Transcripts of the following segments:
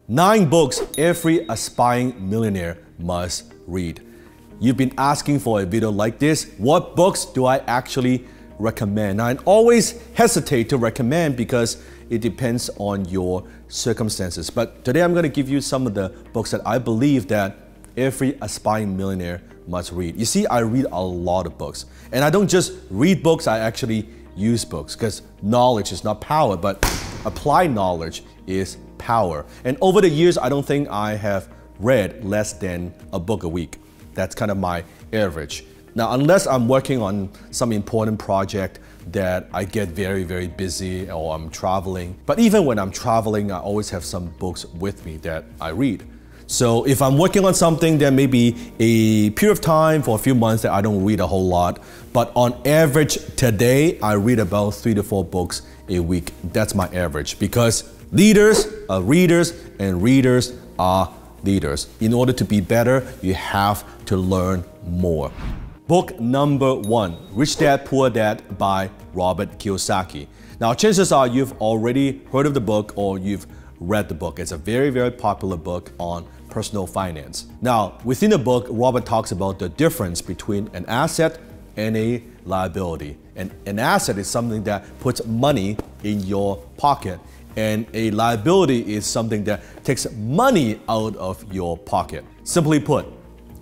9 books every aspiring millionaire must read. You've been asking for a video like this. What books do I actually recommend? Now, I always hesitate to recommend because it depends on your circumstances. But today I'm going to give you some of the books that I believe that every aspiring millionaire must read. You see, I read a lot of books. And I don't just read books, I actually use books, because knowledge is not power, but applied knowledge is power. And over the years, I don't think I have read less than a book a week. That's kind of my average. Now, unless I'm working on some important project that I get very, very busy, or I'm traveling. But even when I'm traveling, I always have some books with me that I read. So if I'm working on something, there may be a period of time for a few months that I don't read a whole lot. But on average today, I read about 3 to 4 books a week. That's my average, because leaders are readers and readers are leaders. In order to be better, you have to learn more. Book number 1, Rich Dad, Poor Dad by Robert Kiyosaki. Now, chances are you've already heard of the book or you've read the book. It's a very, very popular book on personal finance. Now, within the book, Robert talks about the difference between an asset and a liability. And an asset is something that puts money in your pocket, and a liability is something that takes money out of your pocket. Simply put,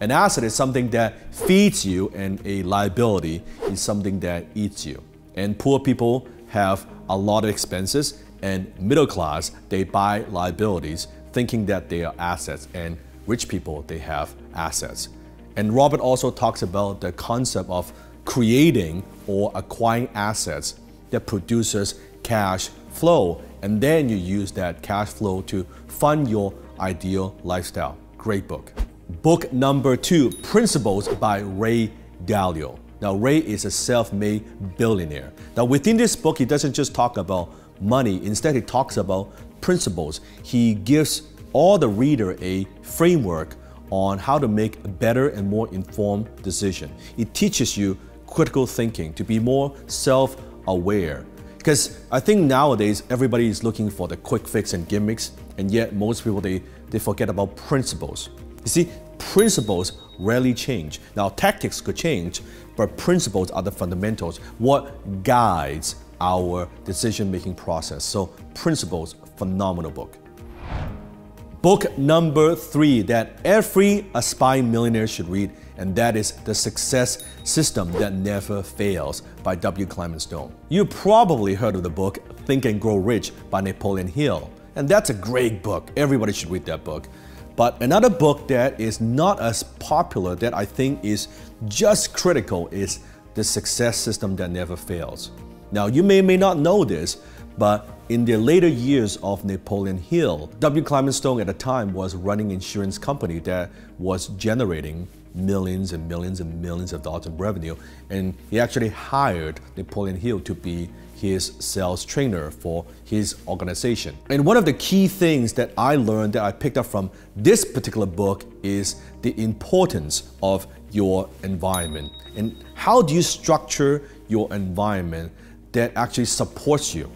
an asset is something that feeds you, and a liability is something that eats you. And poor people have a lot of expenses, and middle class, they buy liabilities thinking that they are assets, and rich people, they have assets. And Robert also talks about the concept of creating or acquiring assets that produces cash flow, and then you use that cash flow to fund your ideal lifestyle. Great book. Book number 2, Principles by Ray Dalio. Now, Ray is a self-made billionaire. Now, within this book, he doesn't just talk about money. Instead, he talks about principles. He gives all the reader a framework on how to make a better and more informed decision. It teaches you critical thinking, to be more self-aware. Because I think nowadays, everybody is looking for the quick fix and gimmicks, and yet most people, they forget about principles. You see, principles rarely change. Now, tactics could change, but principles are the fundamentals, what guides our decision-making process. So, Principles, phenomenal book. Book number 3 that every aspiring millionaire should read, and that is The Success System That Never Fails by W. Clement Stone. You probably heard of the book Think and Grow Rich by Napoleon Hill, and that's a great book. Everybody should read that book. But another book that is not as popular, that I think is just critical, is The Success System That Never Fails. Now, you may not know this, but in the later years of Napoleon Hill, W. Clement Stone at the time was running an insurance company that was generating millions and millions and millions of dollars in revenue. And he actually hired Napoleon Hill to be his sales trainer for his organization. And one of the key things that I learned, that I picked up from this particular book, is the importance of your environment. And how do you structure your environment that actually supports you?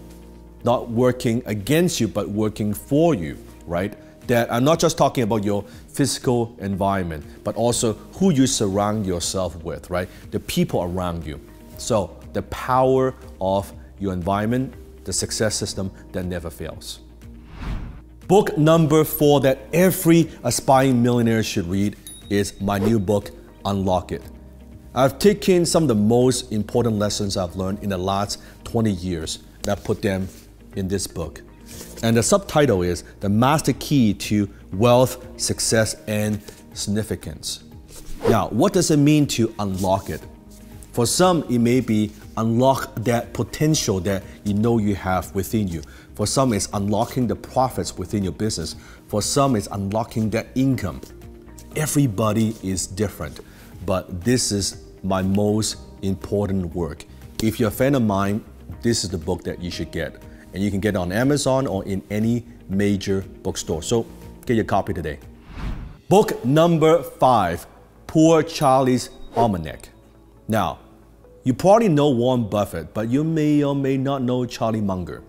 Not working against you, but working for you, right? That I'm not just talking about your physical environment, but also who you surround yourself with, right? The people around you. So the power of your environment, the success system that never fails. Book number 4 that every aspiring millionaire should read is my new book, Unlock It. I've taken some of the most important lessons I've learned in the last 20 years and I put them in this book. And the subtitle is The Master Key to Wealth, Success, and Significance. Now, what does it mean to unlock it? For some, it may be unlock that potential that you know you have within you. For some, it's unlocking the profits within your business. For some, it's unlocking that income. Everybody is different, but this is my most important work. If you're a fan of mine, this is the book that you should get. And you can get it on Amazon or in any major bookstore. So get your copy today. Book number 5, Poor Charlie's Almanac. Now, you probably know Warren Buffett, but you may or may not know Charlie Munger.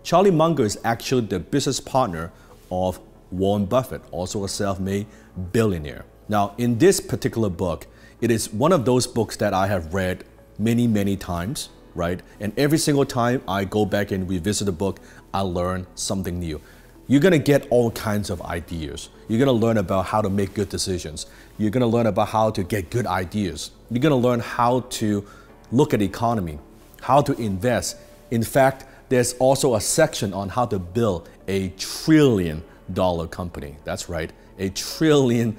Charlie Munger is actually the business partner of Warren Buffett, also a self-made billionaire. Now, in this particular book, it is one of those books that I have read many, many times, right? And every single time I go back and revisit the book, I learn something new. You're gonna get all kinds of ideas. You're gonna learn about how to make good decisions. You're gonna learn about how to get good ideas. You're gonna learn how to look at the economy, how to invest. In fact, there's also a section on how to build a $1 trillion company. That's right, a $1 trillion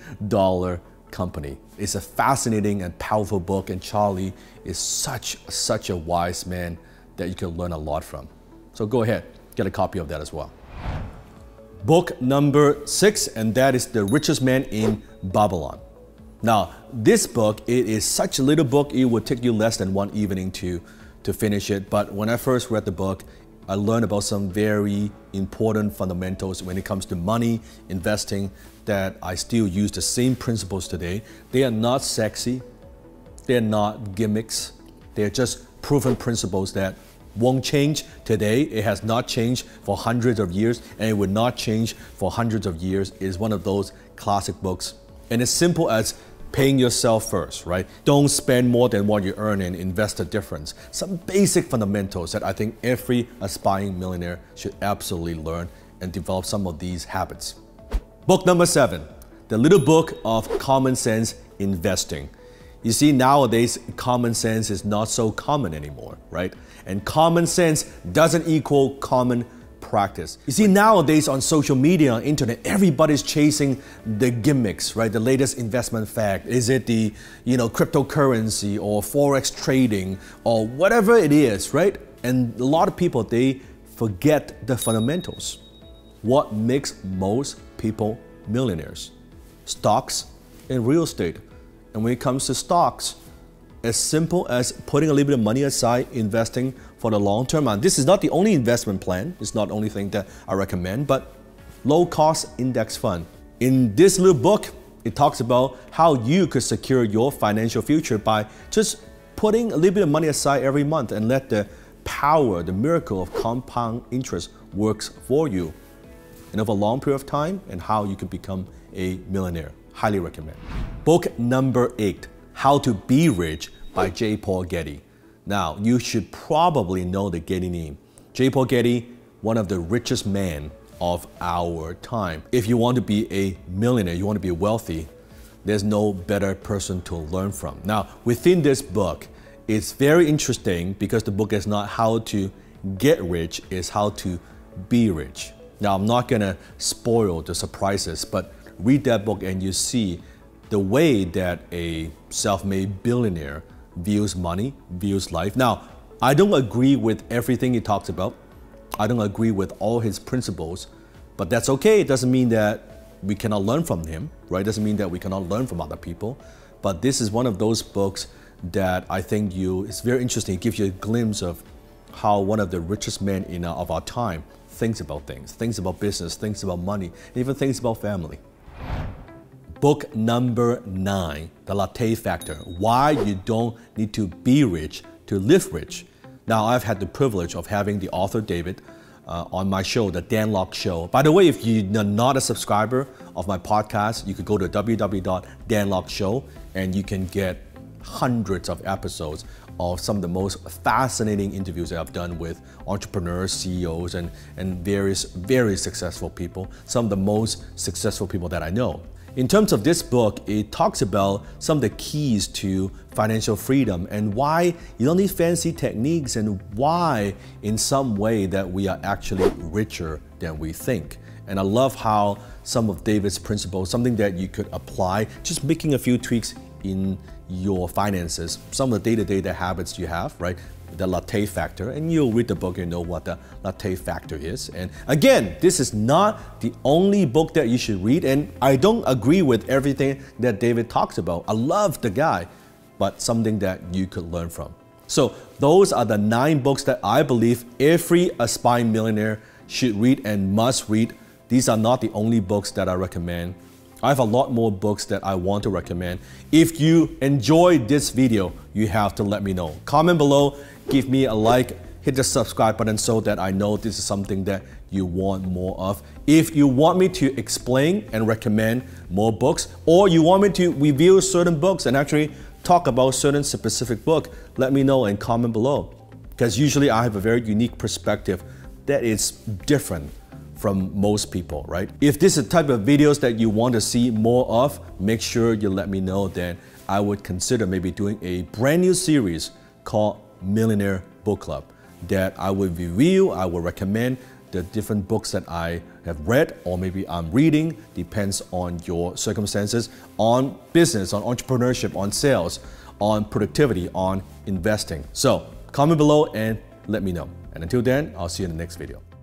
company. It's a fascinating and powerful book, and Charlie is such a wise man that you can learn a lot from. So go ahead, get a copy of that as well. Book number 6, and that is The Richest Man in Babylon. Now, this book, it is such a little book, it would take you less than one evening to finish it. But when I first read the book, I learned about some very important fundamentals when it comes to money, investing, that I still use the same principles today. They are not sexy, they're not gimmicks, they're just proven principles that won't change today. It has not changed for hundreds of years, and it will not change for hundreds of years. It is one of those classic books. And it's simple as paying yourself first, right? Don't spend more than what you earn and invest the difference. Some basic fundamentals that I think every aspiring millionaire should absolutely learn and develop some of these habits. Book number 7, The Little Book of Common Sense Investing. You see, nowadays, common sense is not so common anymore, right? And common sense doesn't equal common practice. You see, nowadays on social media, on internet, everybody's chasing the gimmicks, right? The latest investment fact. Is it the, cryptocurrency or Forex trading or whatever it is, right? And a lot of people, they forget the fundamentals. What makes most people millionaires? Stocks and real estate. And when it comes to stocks, as simple as putting a little bit of money aside, investing for the long term. And this is not the only investment plan. It's not the only thing that I recommend, but low cost index fund. In this little book, it talks about how you could secure your financial future by just putting a little bit of money aside every month and let the power, the miracle of compound interest works for you. And over a long period of time, and how you can become a millionaire. Highly recommend. Book number 8, How to Be Rich by J. Paul Getty. Now, you should probably know the Getty name. J. Paul Getty, one of the richest men of our time. If you want to be a millionaire, you want to be wealthy, there's no better person to learn from. Now, within this book, it's very interesting because the book is not how to get rich, it's how to be rich. Now, I'm not gonna spoil the surprises, but read that book and you see the way that a self-made billionaire views money, views life. Now, I don't agree with everything he talks about. I don't agree with all his principles, but that's okay. It doesn't mean that we cannot learn from him, right? It doesn't mean that we cannot learn from other people. But this is one of those books that I think it's very interesting. It gives you a glimpse of how one of the richest men of our time thinks about things, thinks about business, thinks about money, and even thinks about family. Book number 9, The Latte Factor, Why You Don't Need to Be Rich to Live Rich. Now, I've had the privilege of having the author David on my show, The Dan Lok Show. By the way, if you're not a subscriber of my podcast, you could go to www.danlokshow and you can get hundreds of episodes of some of the most fascinating interviews that I've done with entrepreneurs, CEOs, and various very successful people, some of the most successful people that I know. In terms of this book, it talks about some of the keys to financial freedom and why you don't need fancy techniques and why in some way that we are actually richer than we think. And I love how some of David's principles, something that you could apply, just making a few tweaks in your finances, some of the day-to-day habits you have, right? The latte factor, and you'll read the book and know what the latte factor is. And again, this is not the only book that you should read, and I don't agree with everything that David talks about. I love the guy, but something that you could learn from. So those are the 9 books that I believe every aspiring millionaire should read and must read. These are not the only books that I recommend. I have a lot more books that I want to recommend. If you enjoyed this video, you have to let me know. Comment below, give me a like, hit the subscribe button so that I know this is something that you want more of. If you want me to explain and recommend more books, or you want me to review certain books and actually talk about certain specific book, let me know and comment below. Because usually I have a very unique perspective that is different from most people, right? If this is the type of videos that you want to see more of, make sure you let me know. Then I would consider maybe doing a brand new series called Millionaire Book Club that I will review, I will recommend the different books that I have read or maybe I'm reading, depends on your circumstances, on business, on entrepreneurship, on sales, on productivity, on investing. So comment below and let me know. And until then, I'll see you in the next video.